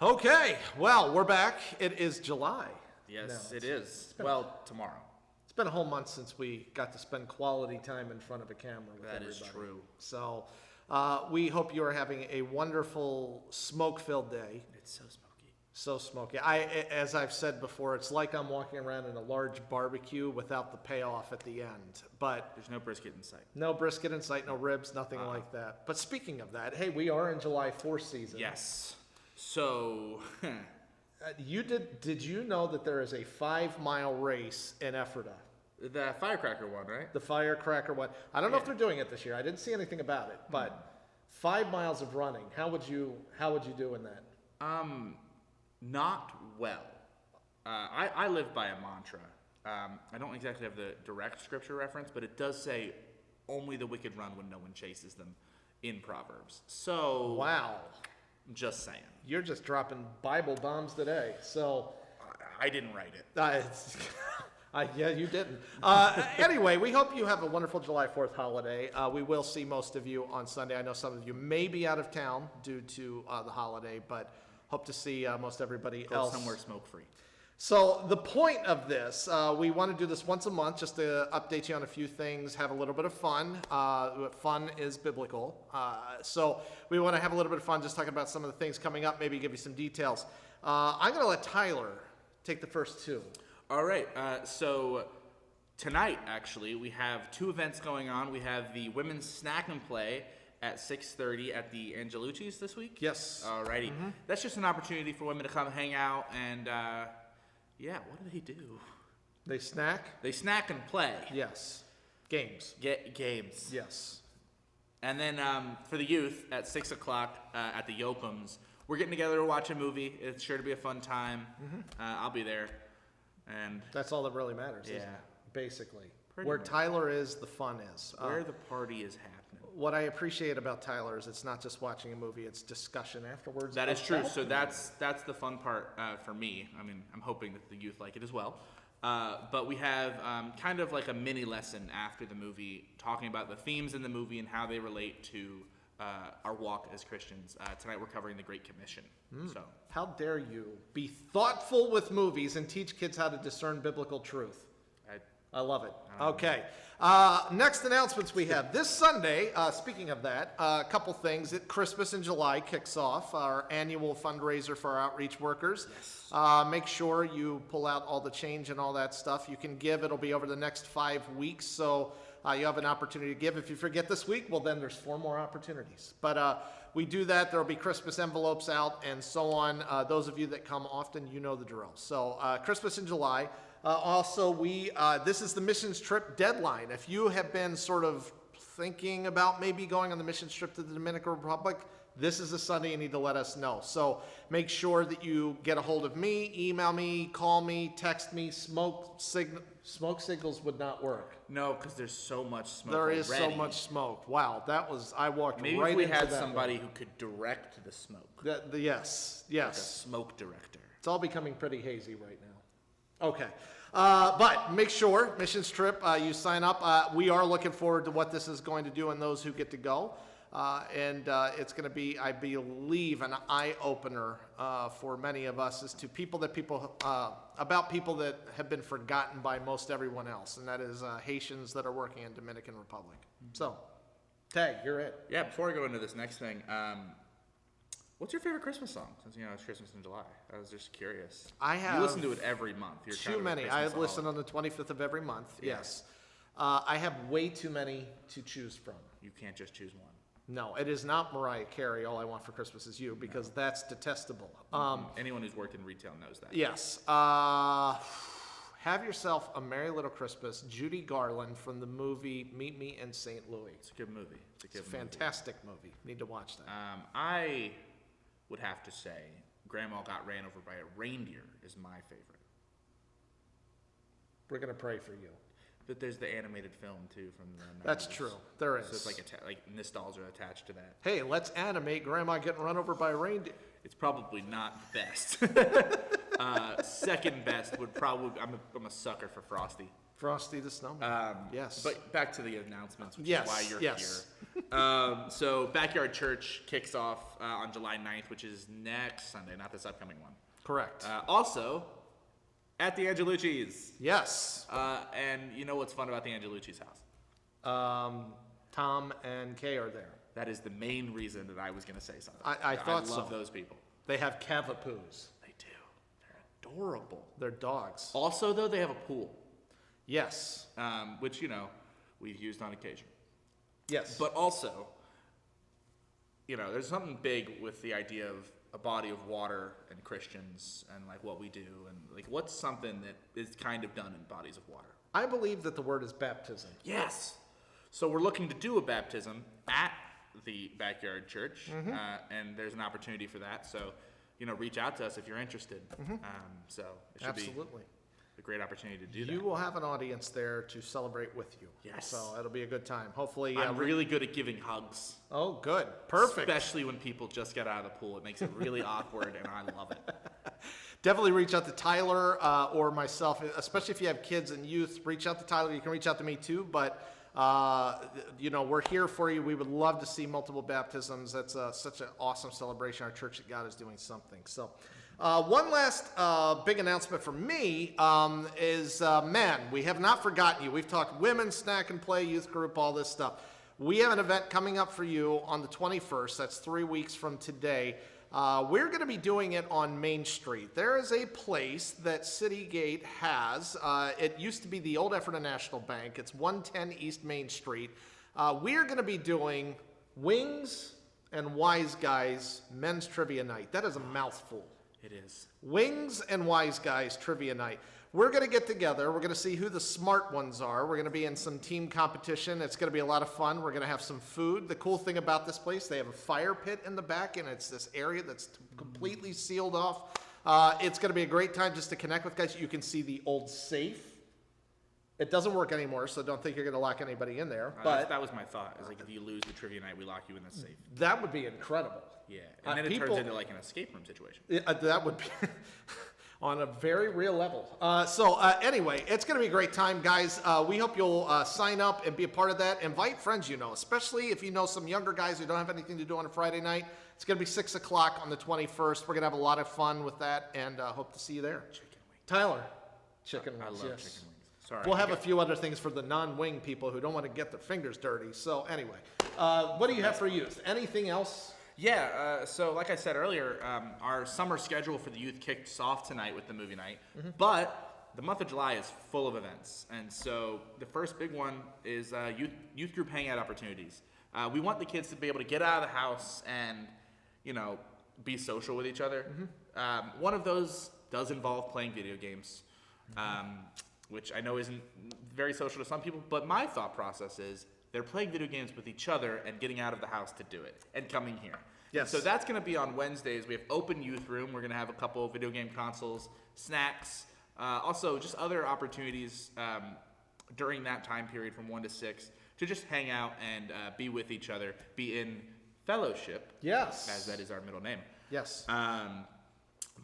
Okay, well, we're back. It is July. Yes, it is. Well, tomorrow. It's been a whole month since we got to spend quality time in front of a camera with everybody. That is true. So we hope you are having a wonderful smoke-filled day. It's so smoky. So smoky. As I've said before, it's like I'm walking around in a large barbecue without the payoff at the end. But there's no brisket in sight. No brisket in sight, no ribs, nothing like that. But speaking of that, hey, we are in July 4th season. Yes. So, did you know that there is a 5-mile race in Ephrata? The firecracker one, right? The firecracker one. I don't know if they're doing it this year. I didn't see anything about it, but 5 miles of running. How would you do in that? Not well. I live by a mantra. I don't exactly have the direct scripture reference, but it does say, "Only the wicked run when no one chases them," in Proverbs. So wow. I'm just saying. You're just dropping Bible bombs today. So I didn't write it. Yeah, you didn't. Anyway, we hope you have a wonderful July 4th holiday. We will see most of you on Sunday. I know some of you may be out of town due to the holiday, but hope to see most everybody else. Go somewhere smoke-free. So the point of this, we want to do this once a month just to update you on a few things, have a little bit of fun. Fun is biblical. So we want to have a little bit of fun just talking about some of the things coming up, maybe give you some details. I'm going to let Tyler take the first two. All right. So tonight, actually, we have two events going on. We have the Women's Snack and Play at 6:30 at the Angelucci's this week. Yes. All righty. Mm-hmm. That's just an opportunity for women to come hang out and... yeah, what do they do? They snack? They snack and play. Yes. Games. Games. Yes. And then for the youth, at 6 o'clock at the Yopums, we're getting together to watch a movie. It's sure to be a fun time. Mm-hmm. I'll be there. And that's all that really matters, yeah. Isn't it? Basically. Pretty Where much. Tyler is, the fun is. Where the party is happening. What I appreciate about Tyler is it's not just watching a movie, it's discussion afterwards. That is true. So that's the fun part for me. I mean, I'm hoping that the youth like it as well. But we have kind of like a mini lesson after the movie talking about the themes in the movie and how they relate to our walk as Christians. Tonight we're covering the Great Commission. So how dare you be thoughtful with movies and teach kids how to discern biblical truth. I love it. Okay. Next announcements we have. This Sunday, speaking of that, a couple things. Christmas in July kicks off, our annual fundraiser for our outreach workers. Yes. Make sure you pull out all the change and all that stuff. You can give. It'll be over the next 5 weeks, so you have an opportunity to give. If you forget this week, well, then there's 4 more opportunities. But we do that. There will be Christmas envelopes out and so on. Those of you that come often, you know the drill. So Christmas in July. Also, this is the missions trip deadline. If you have been sort of thinking about maybe going on the missions trip to the Dominican Republic, this is a Sunday you need to let us know. So make sure that you get a hold of me, email me, call me, text me. Smoke signals would not work. No, because there's so much smoke. There is so much smoke. Wow, I walked Maybe right into that. Maybe if we had somebody who could direct the smoke. Yes. Like a smoke director. It's all becoming pretty hazy right now. Okay. But make sure, missions trip, you sign up. We are looking forward to what this is going to do and those who get to go. And it's going to be, I believe, an eye-opener for many of us as to about people that have been forgotten by most everyone else, and that is Haitians that are working in Dominican Republic. So, Tag, you're it. Yeah, before I go into this next thing, what's your favorite Christmas song? Since it's Christmas in July, I was just curious. You listen to it every month. You're too many. I listen on the 25th of every month. Yeah. Yes. I have way too many to choose from. You can't just choose one. No, it is not Mariah Carey. All I Want for Christmas Is You, because that's detestable. Anyone who's worked in retail knows that. Yes. Have Yourself a Merry Little Christmas. Judy Garland from the movie Meet Me in St. Louis. It's a good movie. It's a fantastic movie. Need to watch that. I would have to say Grandma Got Ran Over by a Reindeer is my favorite. We're going to pray for you. But there's the animated film, too, from the 90s. That's true. There is. So it's like nostalgia attached to that. Hey, let's animate Grandma getting run over by a reindeer. It's probably not the best. Second best would probably... I'm a sucker for Frosty. Frosty the Snowman. Yes. But back to the announcements, which is why you're here. So Backyard Church kicks off on July 9th, which is next Sunday, not this upcoming one. Correct. Also, at the Angelucci's. Yes. And you know what's fun about the Angelucci's house? Tom and Kay are there. That is the main reason that I was going to say something. I thought so. I love those people. They have cavapoos. They do. They're adorable. They're dogs. Also, though, they have a pool. Yes. Which, we've used on occasion. Yes. But also, there's something big with the idea of a body of water and Christians and like what we do and like what's something that is kind of done in bodies of water. I believe that the word is baptism. Yes. So we're looking to do a baptism at the Backyard Church, and there's an opportunity for that. So, reach out to us if you're interested. So it should be a great opportunity to do that. You will have an audience there to celebrate with you. Yes. So it'll be a good time. Hopefully. I'm really good at giving hugs. Oh, good. Perfect. Especially when people just get out of the pool. It makes it really awkward, and I love it. Definitely reach out to Tyler or myself, especially if you have kids and youth. Reach out to Tyler. You can reach out to me too, but we're here for you. We would love to see multiple baptisms. That's such an awesome celebration. Our church at God is doing something. So one last big announcement for me is men. We have not forgotten you. We've talked women, snack and play, youth group, all this stuff. We have an event coming up for you on the 21st. That's 3 weeks from today. We're going to be doing it on Main Street. There is a place that City Gate has. It used to be the old Ephrata National Bank. It's 110 East Main Street. We're going to be doing Wings and Wise Guys Men's Trivia Night. That is a mouthful. It is. Wings and Wise Guys Trivia Night. We're going to get together. We're going to see who the smart ones are. We're going to be in some team competition. It's going to be a lot of fun. We're going to have some food. The cool thing about this place, they have a fire pit in the back, and it's this area that's completely sealed off. It's going to be a great time just to connect with guys. You can see the old safe. It doesn't work anymore, so don't think you're going to lock anybody in there. But that was my thought. Is like if you lose the trivia night, we lock you in the safe. That would be incredible. Yeah, and then it turns into like an escape room situation. That would be on a very real level. Anyway, it's going to be a great time, guys. We hope you'll sign up and be a part of that. Invite friends especially if you know some younger guys who don't have anything to do on a Friday night. It's going to be 6 o'clock on the 21st. We're going to have a lot of fun with that, and hope to see you there. Chicken wings. Tyler, chicken wings. I love chicken wings. Sorry. We'll have a few other things for the non-wing people who don't want to get their fingers dirty. So anyway, what do you have for youth? Anything else? Yeah, so like I said earlier, our summer schedule for the youth kicks off tonight with the movie night, but the month of July is full of events, and so the first big one is youth group hangout opportunities. We want the kids to be able to get out of the house and, be social with each other. One of those does involve playing video games, which I know isn't very social to some people, but my thought process is they're playing video games with each other and getting out of the house to do it and coming here. Yes. So that's going to be on Wednesdays. We have open youth room. We're going to have a couple of video game consoles, snacks, also just other opportunities during that time period from 1 to 6 to just hang out and be with each other, be in fellowship. Yes. As that is our middle name. Yes.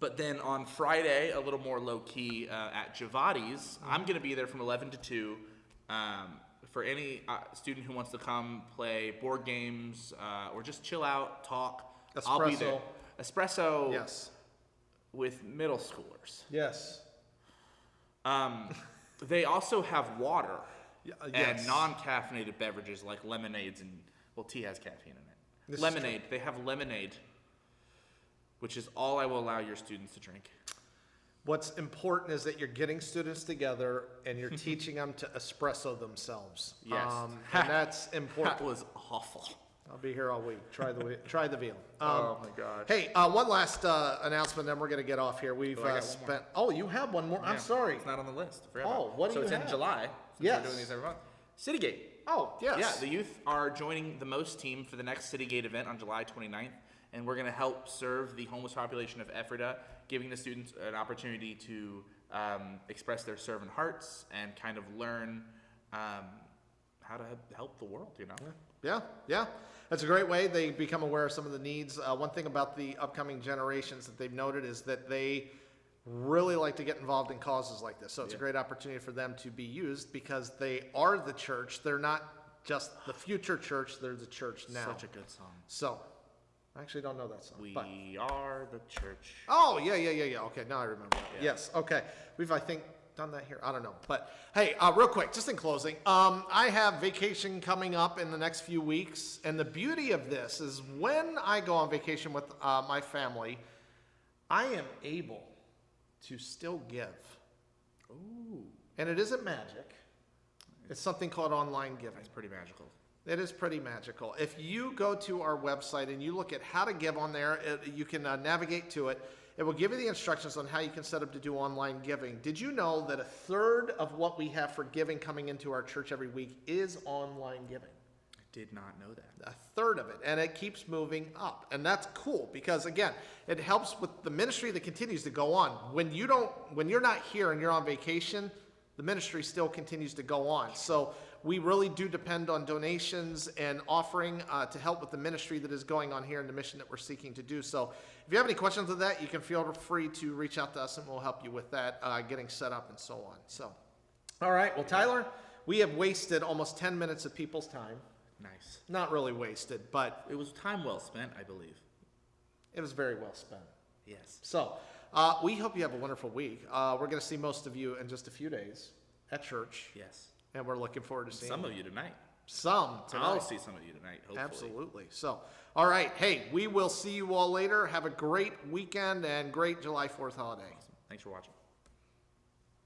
But then on Friday, a little more low-key at Javati's, I'm going to be there from 11 to 2 for any student who wants to come play board games or just chill out, talk. Espresso. I'll be there. Espresso. Yes. With middle schoolers. Yes. They also have water yes. and non-caffeinated beverages like lemonades and, tea has caffeine in it. This lemonade. They have lemonade, which is all I will allow your students to drink. What's important is that you're getting students together and you're teaching them to espresso themselves. Yes. And that's important. That was awful. I'll be here all week. Try the veal. Oh my gosh. Hey, one last announcement, then we're going to get off here. We've I got one spent. more. Oh, you have one more. I'm Yeah, sorry. It's not on the list. What do so you it's have? in July. Since Yes. We're doing these every month. Citygate. Oh, yes. Yeah, the youth are joining the MOST team for the next Citygate event on July 29th, and we're going to help serve the homeless population of Ephrata, giving the students an opportunity to express their servant hearts and kind of learn how to help the world, Yeah. That's a great way. They become aware of some of the needs. One thing about the upcoming generations that they've noted is that they really like to get involved in causes like this. So it's a great opportunity for them to be used because they are the church. They're not just the future church. They're the church now. Such a good song. So, I actually don't know that song. but- We are the church. Oh, yeah. Okay, now I remember that. Yeah. Yes, okay. We've, I think, done that here. I don't know. But, hey, real quick, just in closing, I have vacation coming up in the next few weeks. And the beauty of this is when I go on vacation with my family, I am able to still give. Ooh, And it isn't magic. It's something called online giving. that's pretty magical. It is pretty magical. If you go to our website and you look at how to give on there, you can navigate to it. It will give you the instructions on how you can set up to do online giving. Did you know that a third of what we have for giving coming into our church every week is online giving? I did not know that. A third of it, and it keeps moving up. And that's cool because, again, it helps with the ministry that continues to go on. When you're not here and you're on vacation, the ministry still continues to go on. So we really do depend on donations and offering to help with the ministry that is going on here and the mission that we're seeking to do. So if you have any questions on that, you can feel free to reach out to us and we'll help you with that, getting set up and so on. So, all right. Well, Tyler, we have wasted almost 10 minutes of people's time. Nice. Not really wasted, but It was time well spent, I believe. it was very well spent. Yes. So we hope you have a wonderful week. We're going to see most of you in just a few days at church. Yes. And we're looking forward to seeing Some of you tonight. some tonight. I'll see some of you tonight, hopefully. Absolutely. So, all right. Hey, we will see you all later. Have a great weekend and great July 4th holiday. Thanks for watching.